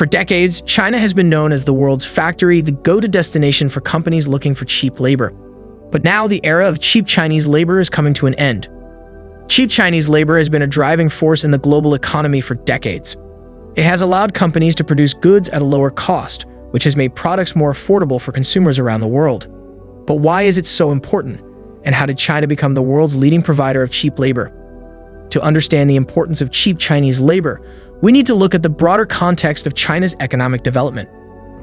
For decades, China has been known as the world's factory, the go-to destination for companies looking for cheap labor. But now the era of cheap Chinese labor is coming to an end. Cheap Chinese labor has been a driving force in the global economy for decades. It has allowed companies to produce goods at a lower cost, which has made products more affordable for consumers around the world. But why is it so important? And how did China become the world's leading provider of cheap labor? To understand the importance of cheap Chinese labor, we need to look at the broader context of China's economic development.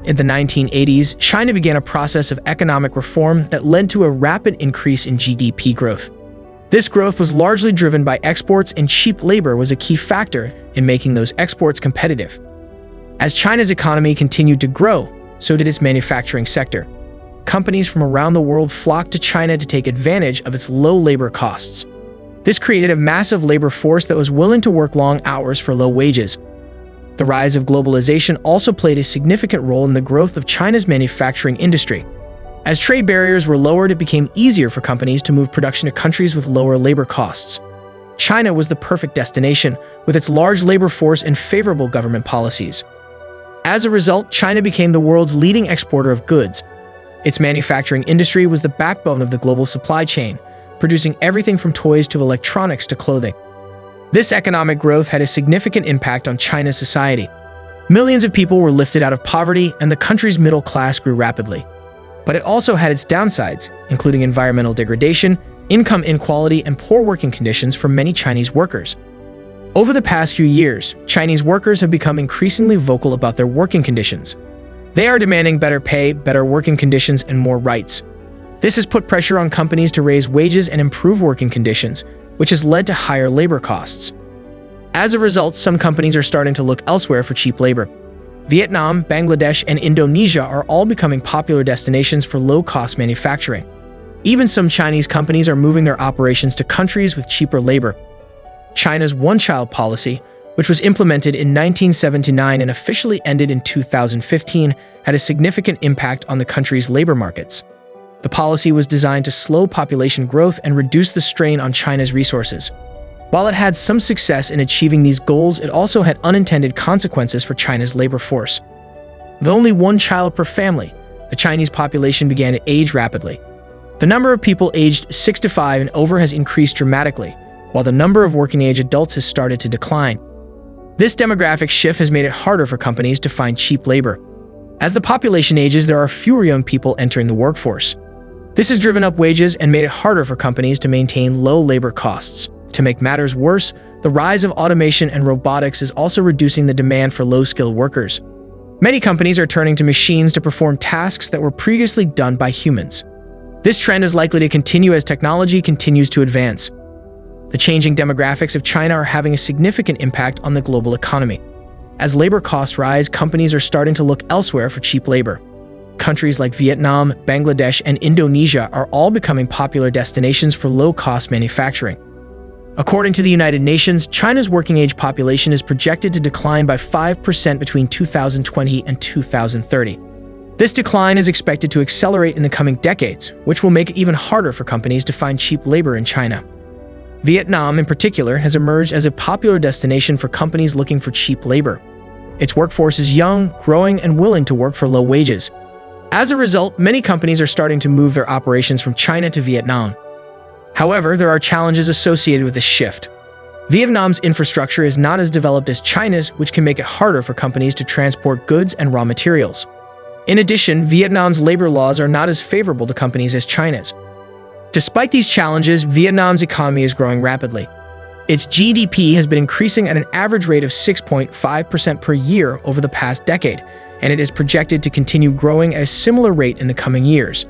In the 1980s, China began a process of economic reform that led to a rapid increase in GDP growth. This growth was largely driven by exports, and cheap labor was a key factor in making those exports competitive. As China's economy continued to grow, so did its manufacturing sector. Companies from around the world flocked to China to take advantage of its low labor costs. This created a massive labor force that was willing to work long hours for low wages. The rise of globalization also played a significant role in the growth of China's manufacturing industry. As trade barriers were lowered, it became easier for companies to move production to countries with lower labor costs. China was the perfect destination, with its large labor force and favorable government policies. As a result, China became the world's leading exporter of goods. Its manufacturing industry was the backbone of the global supply chain, producing everything from toys to electronics to clothing. This economic growth had a significant impact on China's society. Millions of people were lifted out of poverty, and the country's middle class grew rapidly. But it also had its downsides, including environmental degradation, income inequality, and poor working conditions for many Chinese workers. Over the past few years, Chinese workers have become increasingly vocal about their working conditions. They are demanding better pay, better working conditions, and more rights. This has put pressure on companies to raise wages and improve working conditions, which has led to higher labor costs. As a result, some companies are starting to look elsewhere for cheap labor. Vietnam, Bangladesh, and Indonesia are all becoming popular destinations for low-cost manufacturing. Even some Chinese companies are moving their operations to countries with cheaper labor. China's one-child policy, which was implemented in 1979 and officially ended in 2015, had a significant impact on the country's labor markets. The policy was designed to slow population growth and reduce the strain on China's resources. While it had some success in achieving these goals, it also had unintended consequences for China's labor force. With only one child per family, the Chinese population began to age rapidly. The number of people aged 65 and over has increased dramatically, while the number of working-age adults has started to decline. This demographic shift has made it harder for companies to find cheap labor. As the population ages, there are fewer young people entering the workforce. This has driven up wages and made it harder for companies to maintain low labor costs. To make matters worse, the rise of automation and robotics is also reducing the demand for low-skilled workers. Many companies are turning to machines to perform tasks that were previously done by humans. This trend is likely to continue as technology continues to advance. The changing demographics of China are having a significant impact on the global economy. As labor costs rise, companies are starting to look elsewhere for cheap labor. Countries like Vietnam, Bangladesh, and Indonesia are all becoming popular destinations for low-cost manufacturing. According to the United Nations, China's working-age population is projected to decline by 5% between 2020 and 2030. This decline is expected to accelerate in the coming decades, which will make it even harder for companies to find cheap labor in China. Vietnam, in particular, has emerged as a popular destination for companies looking for cheap labor. Its workforce is young, growing, and willing to work for low wages. As a result, many companies are starting to move their operations from China to Vietnam. However, there are challenges associated with this shift. Vietnam's infrastructure is not as developed as China's, which can make it harder for companies to transport goods and raw materials. In addition, Vietnam's labor laws are not as favorable to companies as China's. Despite these challenges, Vietnam's economy is growing rapidly. Its GDP has been increasing at an average rate of 6.5% per year over the past decade, and it is projected to continue growing at a similar rate in the coming years.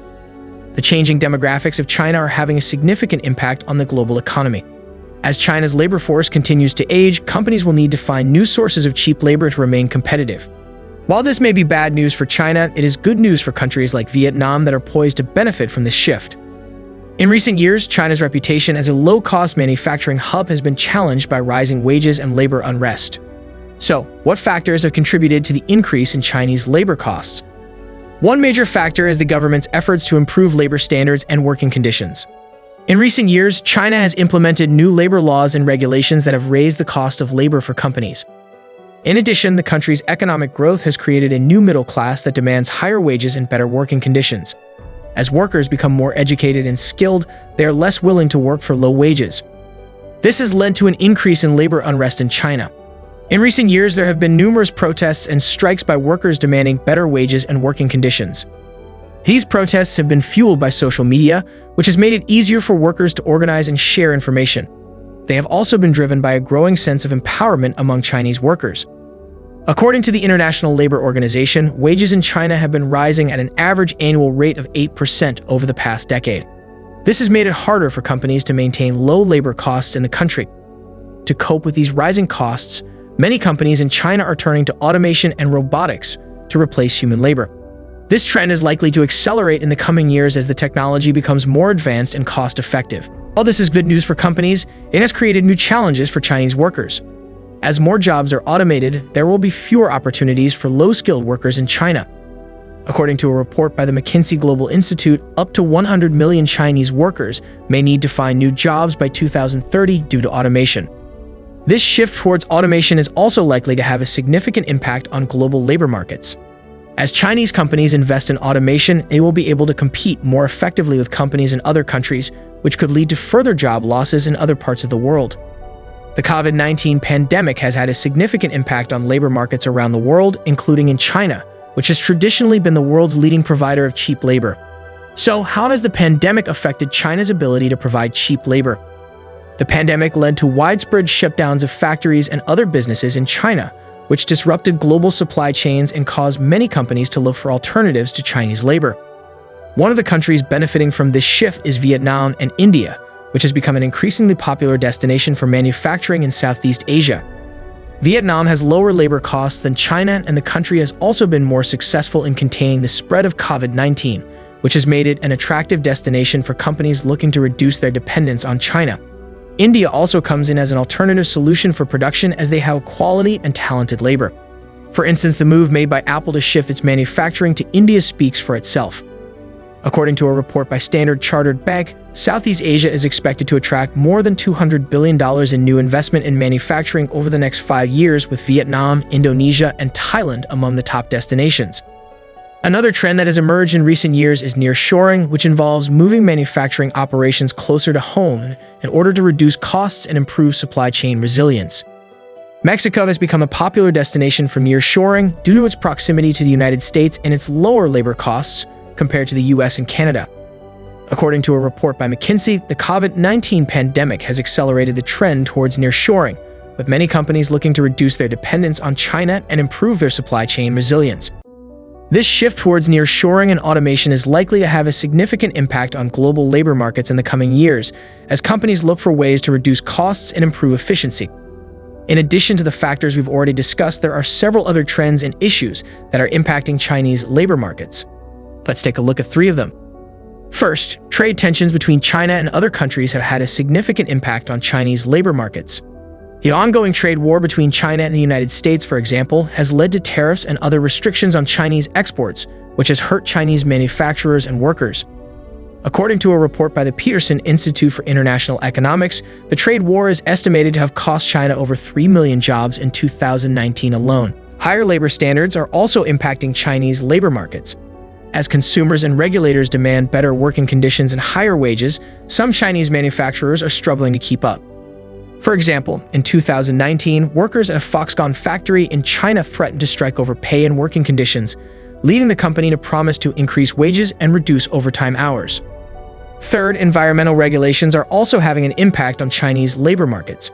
The changing demographics of China are having a significant impact on the global economy. As China's labor force continues to age, companies will need to find new sources of cheap labor to remain competitive. While this may be bad news for China, it is good news for countries like Vietnam that are poised to benefit from this shift. In recent years, China's reputation as a low-cost manufacturing hub has been challenged by rising wages and labor unrest. So, what factors have contributed to the increase in Chinese labor costs? One major factor is the government's efforts to improve labor standards and working conditions. In recent years, China has implemented new labor laws and regulations that have raised the cost of labor for companies. In addition, the country's economic growth has created a new middle class that demands higher wages and better working conditions. As workers become more educated and skilled, they are less willing to work for low wages. This has led to an increase in labor unrest in China. In recent years, there have been numerous protests and strikes by workers demanding better wages and working conditions. These protests have been fueled by social media, which has made it easier for workers to organize and share information. They have also been driven by a growing sense of empowerment among Chinese workers. According to the International Labor Organization, wages in China have been rising at an average annual rate of 8% over the past decade. This has made it harder for companies to maintain low labor costs in the country. To cope with these rising costs, many companies in China are turning to automation and robotics to replace human labor. This trend is likely to accelerate in the coming years as the technology becomes more advanced and cost-effective. While this is good news for companies, it has created new challenges for Chinese workers. As more jobs are automated, there will be fewer opportunities for low-skilled workers in China. According to a report by the McKinsey Global Institute, up to 100 million Chinese workers may need to find new jobs by 2030 due to automation. This shift towards automation is also likely to have a significant impact on global labor markets. As Chinese companies invest in automation, they will be able to compete more effectively with companies in other countries, which could lead to further job losses in other parts of the world. The COVID-19 pandemic has had a significant impact on labor markets around the world, including in China, which has traditionally been the world's leading provider of cheap labor. So, how has the pandemic affected China's ability to provide cheap labor? The pandemic led to widespread shutdowns of factories and other businesses in China, which disrupted global supply chains and caused many companies to look for alternatives to Chinese labor. One of the countries benefiting from this shift is Vietnam and India, which has become an increasingly popular destination for manufacturing in Southeast Asia. Vietnam has lower labor costs than China, and the country has also been more successful in containing the spread of COVID-19, which has made it an attractive destination for companies looking to reduce their dependence on China. India also comes in as an alternative solution for production as they have quality and talented labor. For instance, the move made by Apple to shift its manufacturing to India speaks for itself. According to a report by Standard Chartered Bank, Southeast Asia is expected to attract more than $200 billion in new investment in manufacturing over the next 5 years, with Vietnam, Indonesia, and Thailand among the top destinations. Another trend that has emerged in recent years is nearshoring, which involves moving manufacturing operations closer to home in order to reduce costs and improve supply chain resilience. Mexico has become a popular destination for nearshoring due to its proximity to the United States and its lower labor costs compared to the US and Canada. According to a report by McKinsey, the COVID-19 pandemic has accelerated the trend towards nearshoring, with many companies looking to reduce their dependence on China and improve their supply chain resilience. This shift towards nearshoring and automation is likely to have a significant impact on global labor markets in the coming years, as companies look for ways to reduce costs and improve efficiency. In addition to the factors we've already discussed, there are several other trends and issues that are impacting Chinese labor markets. Let's take a look at 3 of them. First, trade tensions between China and other countries have had a significant impact on Chinese labor markets. The ongoing trade war between China and the United States, for example, has led to tariffs and other restrictions on Chinese exports, which has hurt Chinese manufacturers and workers. According to a report by the Peterson Institute for International Economics, the trade war is estimated to have cost China over 3 million jobs in 2019 alone. Higher labor standards are also impacting Chinese labor markets. As consumers and regulators demand better working conditions and higher wages, some Chinese manufacturers are struggling to keep up. For example, in 2019, workers at a Foxconn factory in China threatened to strike over pay and working conditions, leading the company to promise to increase wages and reduce overtime hours. Third, environmental regulations are also having an impact on Chinese labor markets.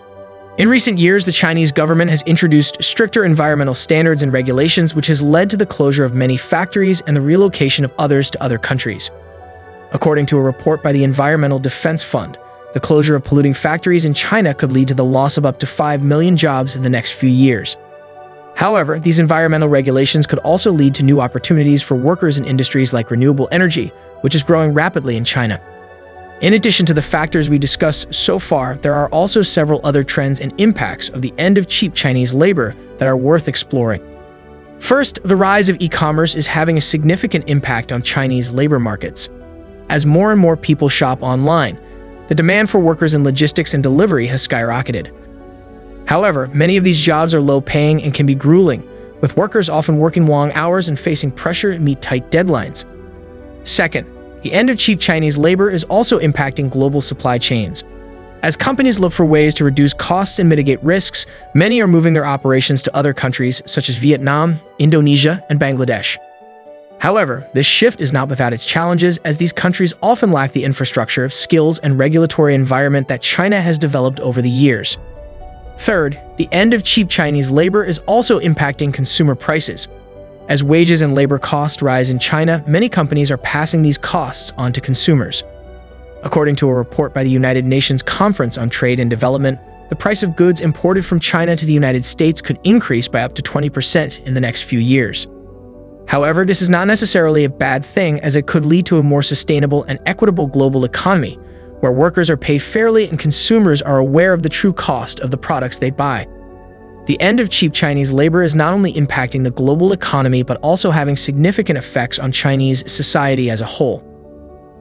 In recent years, the Chinese government has introduced stricter environmental standards and regulations, which has led to the closure of many factories and the relocation of others to other countries. According to a report by the Environmental Defense Fund, the closure of polluting factories in China could lead to the loss of up to 5 million jobs in the next few years. However, these environmental regulations could also lead to new opportunities for workers in industries like renewable energy, which is growing rapidly in China. In addition to the factors we discussed so far, there are also several other trends and impacts of the end of cheap Chinese labor that are worth exploring. First, the rise of e-commerce is having a significant impact on Chinese labor markets. As more and more people shop online, the demand for workers in logistics and delivery has skyrocketed. However, many of these jobs are low-paying and can be grueling, with workers often working long hours and facing pressure to meet tight deadlines. Second, the end of cheap Chinese labor is also impacting global supply chains. As companies look for ways to reduce costs and mitigate risks, many are moving their operations to other countries such as Vietnam, Indonesia, and Bangladesh. However, this shift is not without its challenges, as these countries often lack the infrastructure, skills, and regulatory environment that China has developed over the years. Third, the end of cheap Chinese labor is also impacting consumer prices. As wages and labor costs rise in China, many companies are passing these costs on to consumers. According to a report by the United Nations Conference on Trade and Development, the price of goods imported from China to the United States could increase by up to 20% in the next few years. However, this is not necessarily a bad thing, as it could lead to a more sustainable and equitable global economy, where workers are paid fairly and consumers are aware of the true cost of the products they buy. The end of cheap Chinese labor is not only impacting the global economy but also having significant effects on Chinese society as a whole.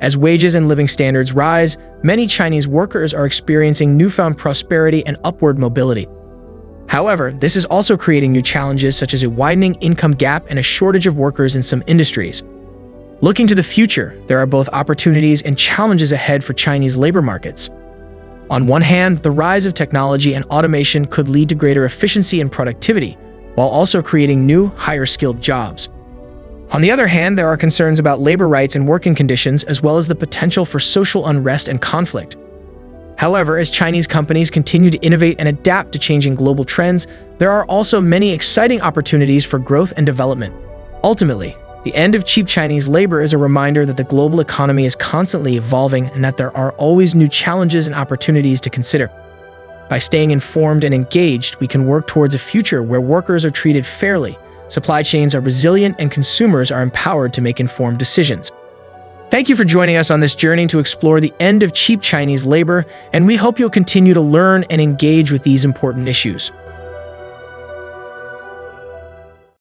As wages and living standards rise, many Chinese workers are experiencing newfound prosperity and upward mobility. However, this is also creating new challenges such as a widening income gap and a shortage of workers in some industries. Looking to the future, there are both opportunities and challenges ahead for Chinese labor markets. On one hand, the rise of technology and automation could lead to greater efficiency and productivity, while also creating new, higher-skilled jobs. On the other hand, there are concerns about labor rights and working conditions, as well as the potential for social unrest and conflict. However, as Chinese companies continue to innovate and adapt to changing global trends, there are also many exciting opportunities for growth and development. Ultimately, the end of cheap Chinese labor is a reminder that the global economy is constantly evolving and that there are always new challenges and opportunities to consider. By staying informed and engaged, we can work towards a future where workers are treated fairly, supply chains are resilient, and consumers are empowered to make informed decisions. Thank you for joining us on this journey to explore the end of cheap Chinese labor, and we hope you'll continue to learn and engage with these important issues.